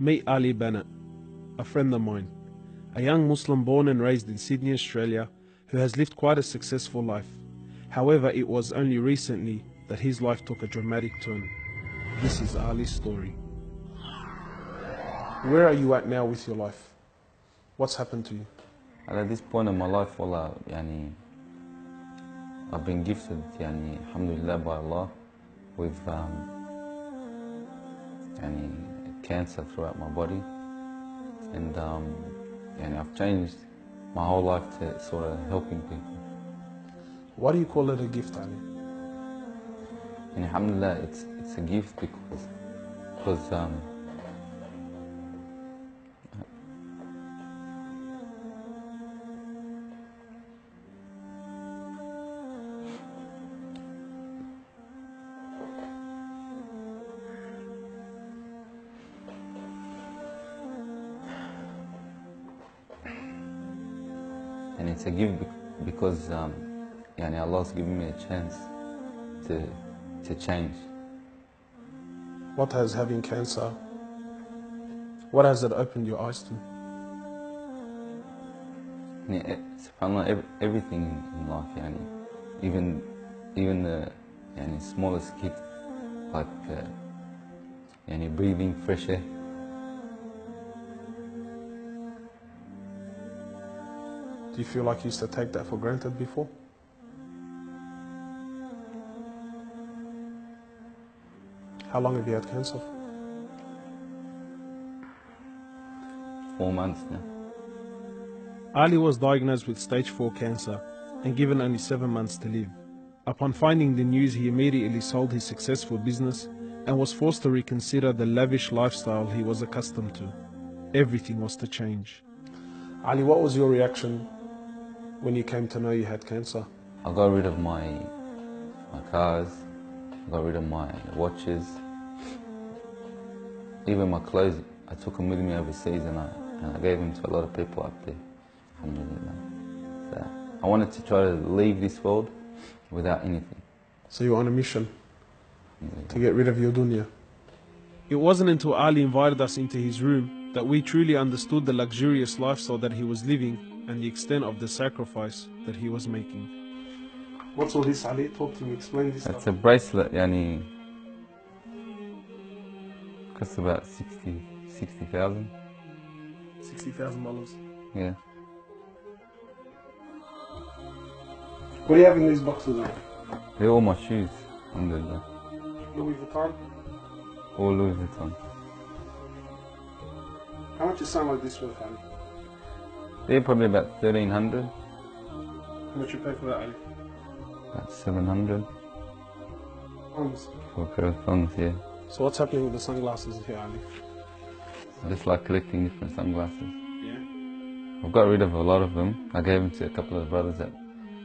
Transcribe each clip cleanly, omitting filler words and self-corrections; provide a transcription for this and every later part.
Meet Ali Banat, a friend of mine, a young Muslim born and raised in Sydney, Australia, who has lived quite a successful life. However, it was only recently that his life took a dramatic turn. This is Ali's story. Where are you at now with your life? What's happened to you? At this point in my life, wallah, I've been gifted, alhamdulillah, by Allah, with cancer throughout my body, and I've changed my whole life to sort of helping people. Why do you call it a gift, Ali? And alhamdulillah, it's a gift because and it's a gift because Allah's given me a chance to change. What has having cancer, what has it opened your eyes to? SubhanAllah, everything in life, even the smallest kid, like breathing fresh air. Do you feel like you used to take that for granted before? How long have you had cancer for? 4 months now. Ali was diagnosed with stage 4 cancer and given only 7 months to live. Upon finding the news, he immediately sold his successful business and was forced to reconsider the lavish lifestyle he was accustomed to. Everything was to change. Ali, what was your reaction when you came to know you had cancer? I got rid of my cars, I got rid of my watches, even my clothes. I took them with me overseas and I gave them to a lot of people up there. Alhamdulillah. So I wanted to try to leave this world without anything. So you were on a mission to get rid of your dunya. It wasn't until Ali invited us into his room that we truly understood the luxurious lifestyle that he was living and the extent of the sacrifice that he was making. What's all this, Ali? Talk to me, explain this. It's a bracelet, costs about 60,000. $60,000. Yeah. What do you have in these boxes, Ali? They're all my shoes, alhamdulillah. Louis Vuitton? All Louis Vuitton. How much is something like this worth, Ali? They're probably about 1,300. How much you pay for that, Ali? About 700. Thongs. For a pair of thongs, yeah. So what's happening with the sunglasses here, Ali? I just like collecting different sunglasses. Yeah? I've got rid of a lot of them. I gave them to a couple of brothers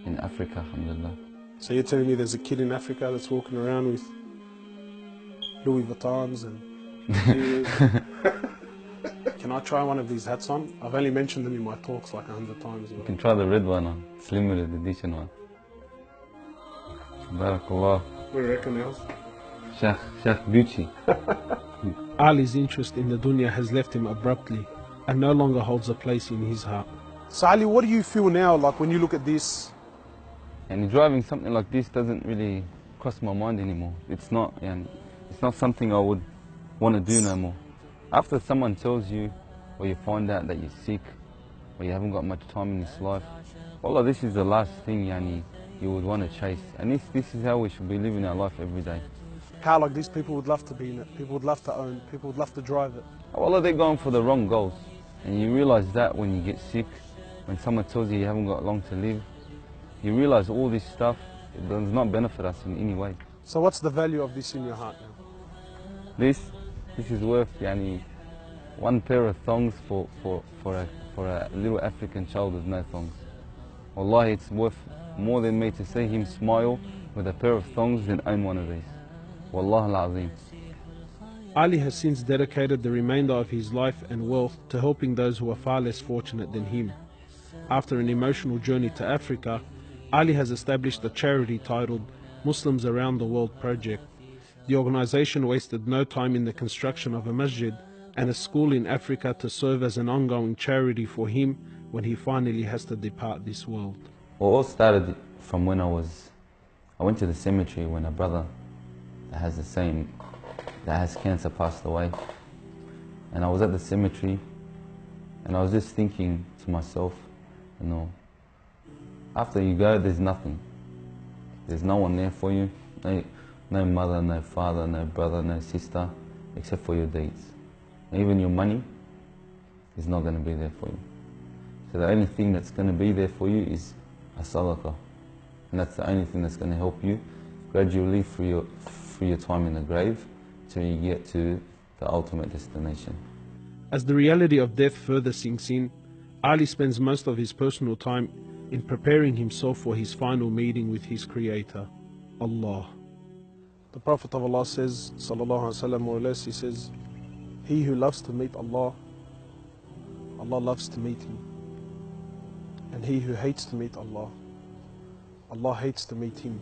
in Africa, alhamdulillah. So you're telling me there's a kid in Africa that's walking around with Louis Vuittons and... Can I try one of these hats on? I've only mentioned them in my talks like 100 times. You can try the red one on. It's limited edition one. Barakallah. What do you reckon else? Sheikh Gucci. Ali's interest in the dunya has left him abruptly and no longer holds a place in his heart. So Ali, what do you feel now, like when you look at this? And driving something like this doesn't really cross my mind anymore. It's not something I would want to do no more. After someone tells you, or you find out that you're sick, or you haven't got much time in this life, wallah, this is the last thing you would want to chase. And this is how we should be living our life every day. How like these people would love to be in it, people would love to own, people would love to drive it. Wallah, they're going for the wrong goals. And you realize that when you get sick, when someone tells you you haven't got long to live, you realize all this stuff, it does not benefit us in any way. So what's the value of this in your heart now? This is worth one pair of thongs for a little African child with no thongs. Wallahi, it's worth more than me to see him smile with a pair of thongs than own one of these. Wallah al-Azim. Ali has since dedicated the remainder of his life and wealth to helping those who are far less fortunate than him. After an emotional journey to Africa, Ali has established a charity titled Muslims Around the World Project. The organization wasted no time in the construction of a masjid and a school in Africa to serve as an ongoing charity for him when he finally has to depart this world. Well, it all started from when I went to the cemetery when a brother that has cancer passed away. And I was at the cemetery and I was just thinking to myself, you know, after you go, there's nothing. There's no one there for you. No mother, no father, no brother, no sister, except for your deeds. And even your money is not going to be there for you. So the only thing that's going to be there for you is a sadaqah. And that's the only thing that's going to help you gradually through your time in the grave till you get to the ultimate destination. As the reality of death further sinks in, Ali spends most of his personal time in preparing himself for his final meeting with his Creator, Allah. The Prophet of Allah says, sallallahu alaihi wasallam, more or less, he says, he who loves to meet Allah, Allah loves to meet him. And he who hates to meet Allah, Allah hates to meet him.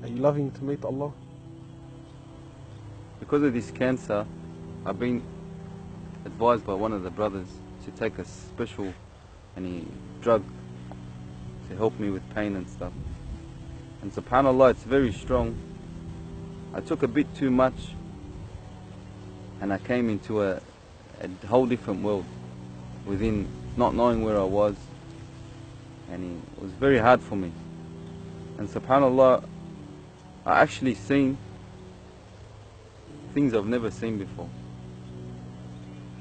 Are you loving to meet Allah? Because of this cancer, I've been advised by one of the brothers to take a special drug to help me with pain and stuff. And subhanAllah, it's very strong. I took a bit too much and I came into a whole different world within not knowing where I was, and it was very hard for me. And subhanAllah, I actually seen things I've never seen before.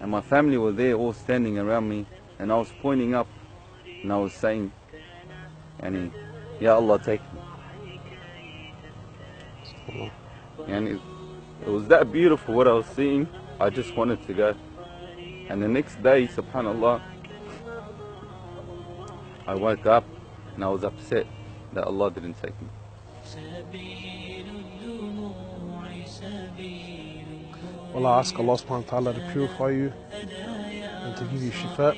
And my family were there all standing around me, and I was pointing up and I was saying, Ya Allah, take me. And it was that beautiful what I was seeing, I just wanted to go. And the next day, subhanAllah, I woke up and I was upset that Allah didn't take me. Well, I ask Allah subhanahu wa ta'ala to purify you and to give you shifa,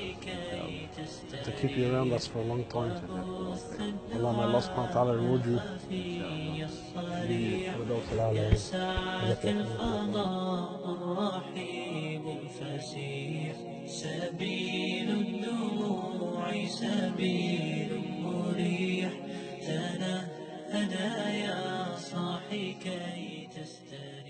to keep you around us for a long time. Allah, may Allah subhanahu wa ta'ala reward you. سبيل الدموع سبيل مريح تنهدى يا صاحي كي تستريح